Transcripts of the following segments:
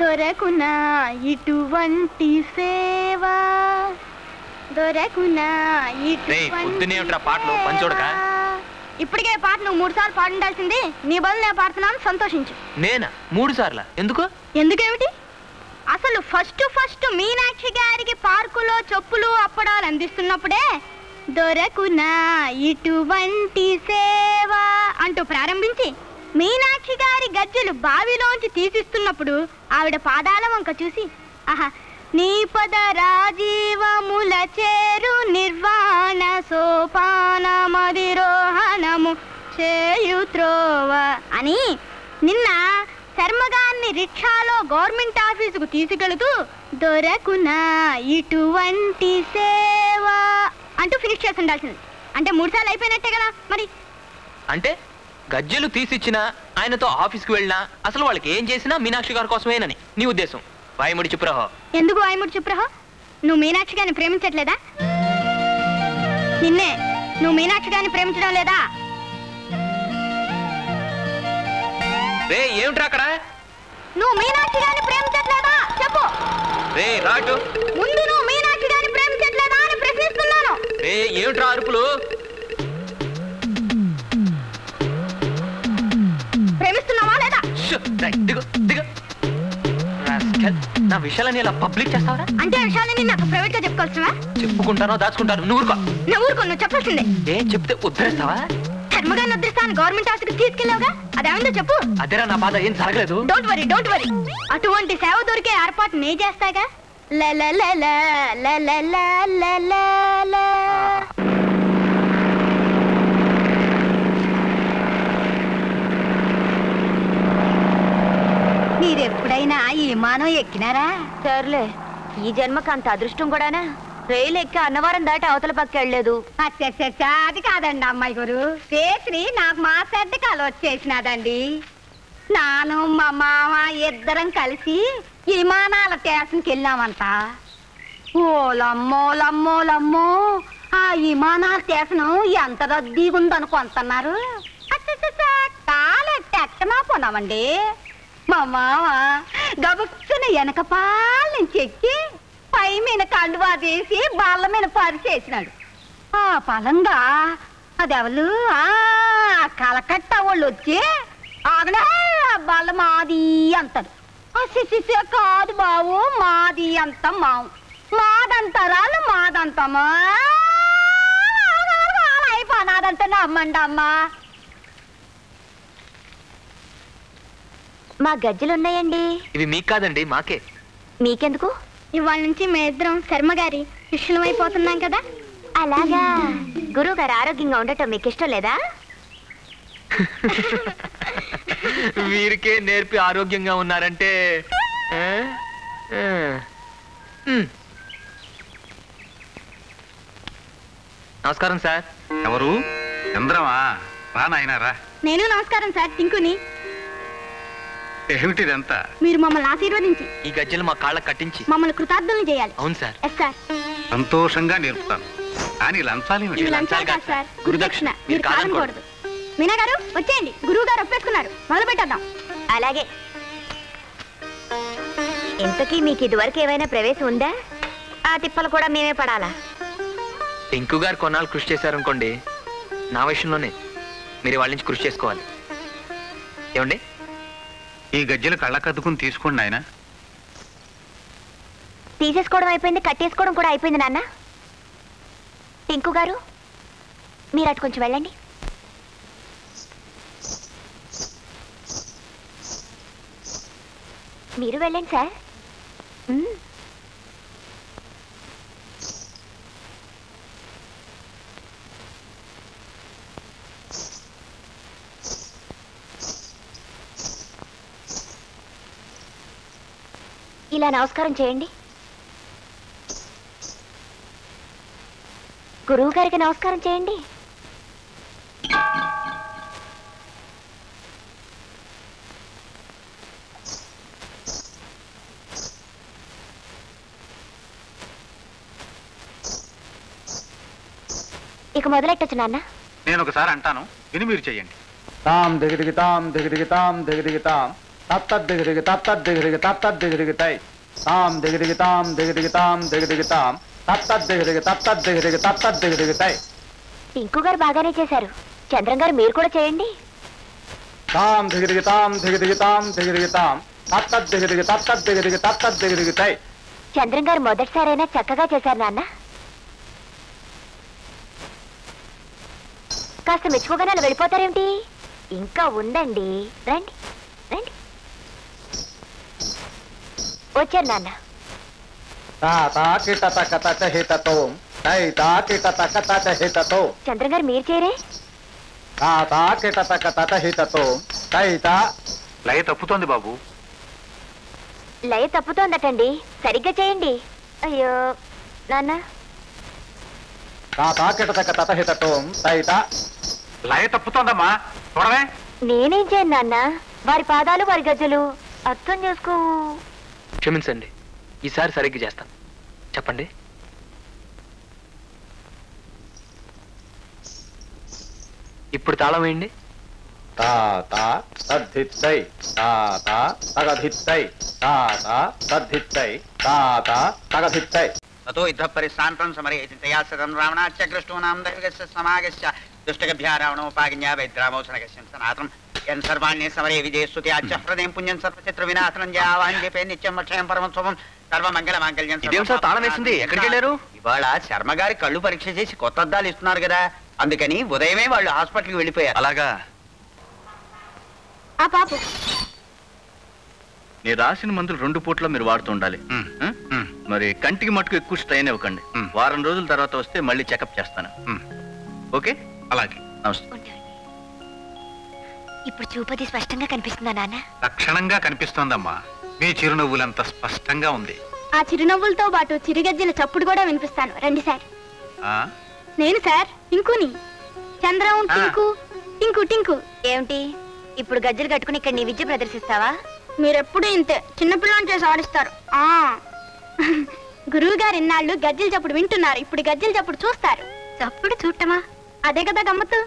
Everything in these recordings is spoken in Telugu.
దొరకునా ఇటువంటి సేవ దొరకునా ఇటువంటి పాటలు పంచోడక ఇప్పటికే పాట నువ్వు 3 సార్లు పాడుండాల్సింది. నీ బదులు నేను పాడుతున్నాను, సంతోషించు. నేనా 3 సార్లా? ఎందుకు? ఎందుకేమిటి? అసలు ఫస్ట్ మీనాక్షి గారికి పార్కులో చెప్పులు అప్పడాలు అందిస్తున్నప్పుడే దొరకునా ఇటువంటి సేవ అంటూ ప్రారంభించి మీనాక్షి గారి గజ్జెలు బావిలోంచి తీసిస్తున్నప్పుడు ఆవిడ పాదాల వంక చూసి ఆహా నీ పద రాజీవముల చేరు నిర్వాణ సోపానమధిరోహణము చేయుత్రోవ అని నిన్న శర్మగాన్ని రిక్షాలో గవర్నమెంట్ ఆఫీసుకు తీసుకెళుతూ దొరకునా ఇటువంటి సేవ అంటూ ఫినిష్ చేసి ఉండాల్సింది. అంటే 3 సార్లు అయిపోయినట్టే కదా మరి. అంటే గజ్జెలు తీసిచ్చినా ఆయనతో ఆఫీస్కి వెళ్ళినా అసలు వాళ్ళకి ఏం చేసినా మీనాక్షి గారి కోసమేనని నీ ఉద్దేశం. వాయిముడి చుప్రహో. ఎందుకు వాయిముడి చుప్రహో? నువ్వు మీనాక్షి గారిని ప్రేమించట్లేదా? నిన్నే నువ్వు మీనాక్షి గారిని ప్రేమించడం లేదా? రే ఏమిట్రా అక్కడ? నువ్వు మీనాక్షి గారిని ప్రేమించట్లేదా చెప్పు. రే రాటు. ముందు నువ్వు మీనాక్షి గారిని ప్రేమించట్లేదా అని ప్రశ్నిస్తున్నాను. రే ఏమిట్రా అరుపులు? ప్రేమిస్తున్నావా లేదా? దిగు దిగు. నా విషయాలని ఇలా పబ్లిక్ చేస్తావరా? అంటే విషయాలని నాకు ప్రైవేట్ గా చెప్పుకోవచ్చువా? చెప్పుకుంటానో దాచుకుంటాను. నువ్వు నువ్వు చెప్పాల్సిందే. ఏం చెప్తే ఉద్ధరిస్తావా? ధర్మగాన్ని ఉద్ధరిస్తాను గవర్నమెంట్ ఆఫీస్కి తీసుకెళ్ళావుగా, అదేమిందో చెప్పు. అదేరా నా బాధ. ఏం జరగలేదు. Don't worry. అటువంటి సేవ దొరికే ఏర్పాటు నే చేస్తాగా. మీరెప్పుడైనా ఈ విమానం ఎక్కినారా? సర్లే, ఈ జన్మకు అంత అదృష్టం కూడానా? రైలు ఎక్కి అన్నవరం దాటి అవతల పక్క వెళ్ళలేదు. అది కాదండి అమ్మాయి గారు, రేత్రి నాకు మా పెద్ద కళ వచ్చేసినదండి. నాను మా మామ ఇద్దరం కలిసి విమానాల స్టేషన్కి వెళ్ళామంట. ఓలమ్మో ఆ విమానాల స్టేషన్ ఎంత రద్దీగా ఉందనుకుంటున్నారు. కాలెట్టెక్కనా పోనామండి. మా మామ గబుక్కున వెనక పాల నుంచి ఎక్కి పై మీద కండువా తీసి బల్ల మీద పరిచేసినాడు. ఆ పలంగా అదెవలు కలకట్ట వాళ్ళు వచ్చి ఆగనే బల్ల మాది అంటారు. కాదు బావు, మాది అంత మావు, మాదంటారాలు మాదంతమా అయిపోనాదంటే నమ్మండి అమ్మా. మా గజ్జలున్నాయండి. ఇవి మీకు కాదండి, మాకే. మీకెందుకు? ఇవాళ నుంచి మేమిద్దరం శర్మగారి శిష్యులమైపోతున్నాం కదా. అలాగా. గురువు గారు ఆరోగ్యంగా ఉండటం మీకు ఇష్టం లేదా? వీరికే నేర్పి ఆరోగ్యంగా ఉన్నారంటే. నమస్కారం సార్. ఎవరు? చంద్రమా? రా నాయనారా. నేను నమస్కారం సార్, టింకుని. ఏమిటిదంతా? మీరు మమ్మల్ని ఆశీర్వదించి ఈ గజ్జలు మా కాళ్ళకు కట్టించి మమ్మల్ని కృతార్థులను చేయాలి. అవును సార్. Yes sir. సంతోషంగా నేర్పుతాను, కానీ లంచాలు సార్. గురుదక్షిణ మీరు కాదనకూడదు. మీనా గారు వచ్చేయండి, గురువు గారు ఒప్పేసుకున్నారు, మొదలు పెట్టేద్దాం. అలాగే. ఇంతకీ మీకు ఇదివరకు ఏమైనా ప్రవేశం ఉందా? ఆ తిప్పలు కూడా మేమే పడాలా? టింకు గారు కొన్నాళ్ళు కృషి చేశారనుకోండి, నా విషయంలోనే మీరు వాళ్ళ నుంచి కృషి చేసుకోవాలి. ఏమండి? ఈ గజ్జలు కళ్ళకద్దుకుని తీసుకోండి ఆయన. తీసేసుకోవడం అయిపోయింది, కట్టేసుకోవడం కూడా అయిపోయింది నాన్న. టింకు గారు మీరు అటు కొంచెం వెళ్ళండి. మీరు వెళ్ళండి సార్. ఇలా నమస్కారం చేయండి. గురువు గారికి నమస్కారం చేయండి. ఇక మొదలెట్టచ్చు నాన్న. నేను ఒకసారి అంటాను, విని మీరు చెయ్యండి. తాం దిగదిగితాం దిగదిగితాం దిగదిగితాం తత్తద్దిగిరిగి తత్తద్దిగిరిగి తత్తద్దిగిరిగితై తాం దిగిరిగి తాం దిగిరిగి తాం దిగిరిగి తాం తత్తద్దిగిరిగి తత్తద్దిగిరిగి తత్తద్దిగిరిగితై. పింకు గారు బాగానే చేశారు. చంద్రం గారు మీరు కూడా చేయండి. తాం దిగిరిగి తాం దిగిరిగి తాం దిగిరిగి తాం తత్తద్దిగిరిగి తత్తద్దిగిరిగి తత్తద్దిగిరిగితై. చంద్రం గారు మొదటిసారైనా చక్కగా చేశారు నాన్న. కాస్త మెచ్చుకోగానే అలా వెళ్ళిపోతారేమిటి? ఇంకా ఉందండి, రండి రండి. వచ్చారు నాన్న. చంద్రం గారు మీరు చేరే. లయ తప్పుతోంది బాబు. లయ తప్పుతోందటండి, సరిగ్గా చేయండి. అయ్యో నాన్న. లయ తప్పుతోందమ్మా, చూడవే. నేనేం చేయను నాన్న, వారి పాదాలు వారి గజ్జలు అర్థం చేసుకో. క్షమించండి, ఈసారి సరిగ్గా చేస్తాను. చెప్పండి. ఇప్పుడు తాళం వేయండి. ततो इतः परिश्रान्तं समरे चिन्तया सदं रावणाच्च कृष्णूनां दैवस्य समागस्य दुष्टगभ्या रावणोपाज्ञा वैद्रामोसनगस्यं सनातनं यन् सर्वाण्ये समरे विजयस्तुत्याच्च हृदयं पुण्यं सर्वचित्रविनाशनं जयावाञ्जपे नित्यं वक्षयं परमं శుభం సర్వమంగళమాంగళ్యం. ఇదేం సార్ తాళం వేసింది? ఎక్కడికి వెళ్ళారు? ఇవాళ శర్మ గారి కళ్ళు పరీక్ష చేసి కొత్త అద్దాలు ఇస్తున్నారు కదా, అందుకని ఉదయమే వాళ్ళు హాస్పిటల్కి వెళ్ళిపోయారు. అలాగా? ఆ పాపు నేను రాసిన మందులు 2 పూట్ల మీరు వాడుతూ ఉండాలి. మరి కంటికి మట్టుకు ఎక్కువ స్ట్రైన్ ఇవ్వకండి. వారం రోజుల తర్వాత వస్తే మళ్ళీ చెకప్ చేస్తాను. ఓకే? అలాగే. నమస్తే. ఇప్పుడు చూపది స్పష్టంగా కనిపిస్తుందా నాన్న? లక్షణంగా కనిపిస్తోందమ్మా. మీ చిరునవ్వులంత స్పష్టంగా ఉంది. ఆ చిరునవ్వులతో పాటు చిరుగజ్జల చప్పుడు కూడా వినిపిస్తాను. రండి సార్. నేను సార్ టింకుని. చంద్రం టింకు టింకు టింకు. ఏమిటి ఇప్పుడు గజ్జలు కట్టుకుని ఇక్కడ నీ విద్య ప్రదర్శిస్తావా? మీరెప్పుడు ఇంతే చిన్నపిల్లని చేసి ఆడిస్తారు. గురువు గారు ఇన్నాళ్ళు గజ్జల చప్పుడు వింటున్నారు, ఇప్పుడు గజ్జల చప్పుడు చూస్తారు. చప్పుడు చూడటమా? అదే కదా గమ్మత్తు.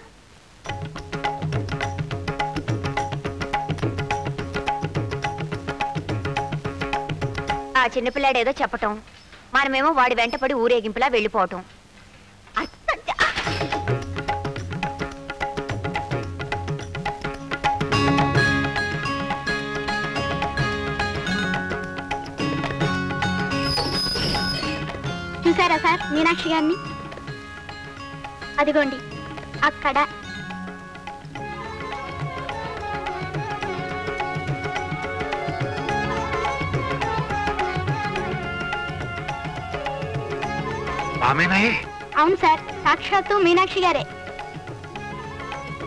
ఆ చిన్నపిల్లాడేదో చెప్పటం, మనమేమో వాడి వెంటపడి ఊరేగింపులా వెళ్ళిపోవటం. చూసారా సార్ మీనాక్షి గారిని? అదిగోండి అక్కడ. అవును సార్, సాక్షాత్తు మీనాక్షి గారే.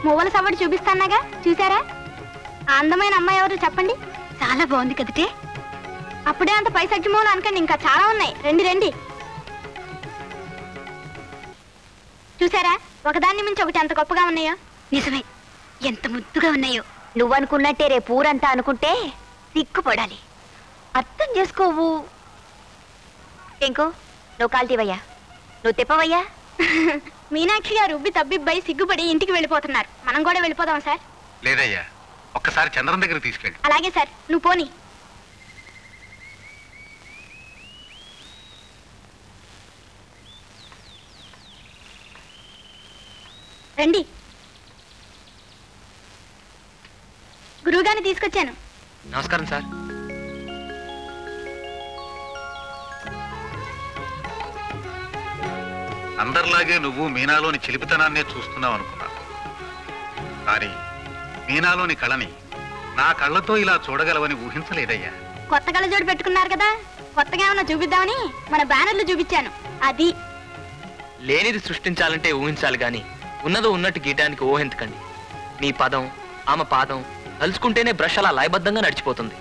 మువ్వల సవడి చూపిస్తాన్నాగా, చూసారా? ఆ అందమైన అమ్మాయి ఎవరు చెప్పండి? చాలా బాగుంది కదటే. అప్పుడే అంత పైసజ్జమోలు అనకండి, ఇంకా చాలా ఉన్నాయి. రండి రండి. చూసారా, ఒకదాన్ని మించి ఒకటి ఎంత గొప్పగా ఉన్నాయో. నిజమే, ఎంత ముద్దుగా ఉన్నాయో. నువ్వనుకున్నట్టే రేపు ఊరంతా అనుకుంటే సిగ్గుపడాలి. అర్థం చేసుకోవు. ఇంకో నువ్వు కాల్తీవయ్యా, నువ్వు తిప్పవయ్యా. మీనాక్షి గారు ఉబ్బి తబ్బిబ్బై సిగ్గుపడి ఇంటికి వెళ్ళిపోతున్నారు. మనం కూడా వెళ్ళిపోదాం సార్. లేదయ్యా, ఒక్కసారి చంద్రం దగ్గర తీసుకెళ్ళి. అలాగే సార్, నువ్వు పోనీ. రండి. గురువుగారిని తీసుకొచ్చాను. నమస్కారం సార్. అందరిలాగే నువ్వు మీనాలోని చిలిపితనాన్నే చూస్తున్నావు అనుకున్నాను. కానీ మీనాలోని కళని నా కళ్ళతో ఇలా చూడగలవని ఊహించలేదయ్యా. కొత్త కళ్ళజోడు పెట్టుకున్నారు కదా, కొత్తగా ఏమన్నా చూపిద్దామని మన బ్యానర్లు చూపించాను. అది లేనిది సృష్టించాలంటే ఊహించాలి గాని ఉన్నదో ఉన్నట్టు గీయడానికి ఊహెంతకండి. మీ పదం ఆమె పాదం తలుచుకుంటేనే బ్రష్ అలా లయబద్ధంగా నడిచిపోతుంది.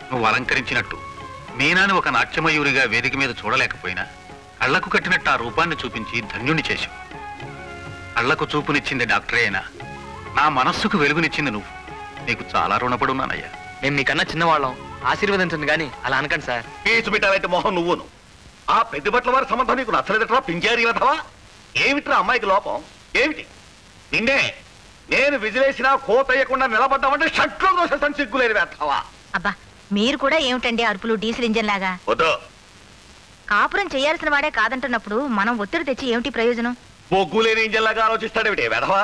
నువ్వు అలంకరించినట్టు మీనాని ఒక నాట్యమయూరిగా వేదిక మీద చూడలేకపోయినా కళ్లకు కట్టినట్టు ఆ రూపాన్ని చూపించి ధన్యుణ్ణి చేశావు. కళ్లకు చూపునిచ్చింది డాక్టరే అయినా నా మనస్సుకు వెలుగునిచ్చింది నువ్వు. నీకు చాలా రుణపడి ఉన్నానయ్యా. మేము మీకన్నా చిన్నవాళ్ళం, ఆశీర్వదించండి కానీ అలా అనకండి సార్. కేసు పెట్టాలంటే మొహం నువ్వును. ఆ పెద్ద బట్ల వారి సంబంధం నీకు నచ్చలేదట్రా పింజారి వెధవా? ఏమిట్రా అమ్మాయికి లోపం ఏమిటి? నిన్నే నేను విజిలేసినా కోతయ్యకుండా నిలబడ్డామంటే షట్లో దోషం సిగ్గులేని వేస్తావా? అబ్బా మీరు కూడా ఏమిటండి అరుపులు డీజిల్ ఇంజన్ లాగా? వద్దు. కాపురం చేయాల్సిన వాడే కాదంటున్నప్పుడు మనం ఒత్తిడి తెచ్చి ఏమిటి ప్రయోజనం? బొగ్గులేని ఇంజన్లాగా ఆలోచిస్తాడేమిటే వెధవా?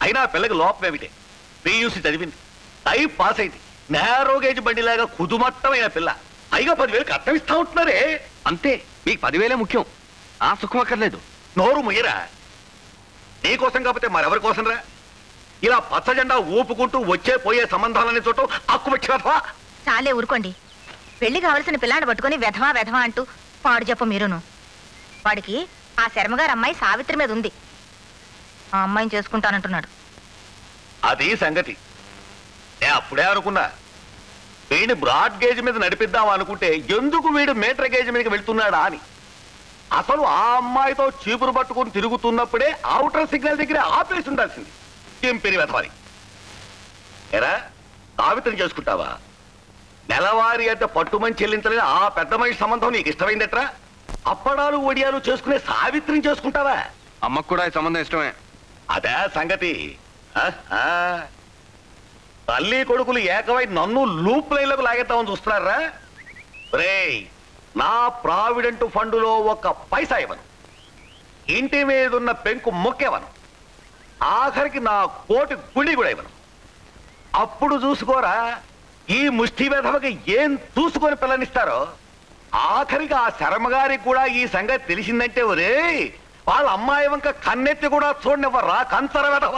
అయినా పిల్లకి లోపం ఏమిటి? పియూసీ చదివింది, టైప్ పాస్ అయింది, నేరో గేజ్ బండిలాగా కుదుమట్టమైన పిల్ల. పైగా 10,000 కట్నం ఇస్తా ఉంటున్నారే. అంతే, మీకు 10,000 ముఖ్యం, ఆ సుఖం అక్కర్లేదు. నోరు ముయ్యరా. నీకోసం కాకపోతే మరెవరి కోసం రా? ఇలా పచ్చ జెండా ఊపుకుంటూ వచ్చే పోయే సంబంధాలని చూడటం అక్కువచ్చా? చాలే ఊరుకోండి. పెళ్లి కావలసిన పిల్లాన్ని పట్టుకొని వెధవా వెధవా అంటూ పాడు చెప్ప మీరును. వాడికి ఆ శర్మగారు అమ్మాయి సావిత్రి మీద ఉంది. ఆ అమ్మాయిని చేసుకుంటానంటున్నాడు. అది సంగతి. నేను అప్పుడే అనుకున్నా వీడిని బ్రాడ్ గేజ్ మీద నడిపిద్దాం అనుకుంటే ఎందుకు వీడు మీటర్ గేజ్ మీదకి వెళ్తున్నాడా అని. అసలు ఆ అమ్మాయితో చీపురు పట్టుకుని తిరుగుతున్నప్పుడే అవుటర్ సిగ్నల్ దగ్గర ఆపేసి ఉండాల్సింది. ఎంపిరి వెధవాలి. ఎరా సావిత్రిని చేసుకుంటావా? నెలవారీ అంటే పట్టుమని చెల్లించలేని ఆ పెద్ద మనిషి సంబంధం నీకు ఇష్టమైందట్రా? అప్పడాలు ఒడియాలు చేసుకునే సావిత్రిని చేసుకుంటావా? అమ్మకు కూడా ఈ సంబంధం ఇష్టమే. అదే సంగతి. తల్లి కొడుకులు ఏకమై నన్ను లూప్ లైన్లకు లాగేద్దామని చూస్తున్నారా? రేయ్, నా ప్రావిడెంట్ ఫండులో 1 పైసా ఇవ్వను, ఇంటి మీద ఉన్న పెంకు మొక్కేవను, ఆఖరికి నా కోటి గుడి కూడా ఇవ్వను. అప్పుడు చూసుకోరా ఈ ముష్టి వెధవకి ఏం చూసుకొని పిల్లనిస్తారో. ఆఖరికి ఆ శర్మగారికి కూడా ఈ సంగతి తెలిసిందంటే ఒరే వాళ్ళ అమ్మాయి వంక కన్నెత్తి కూడా చూడనివ్వరా కంచర వెధవ.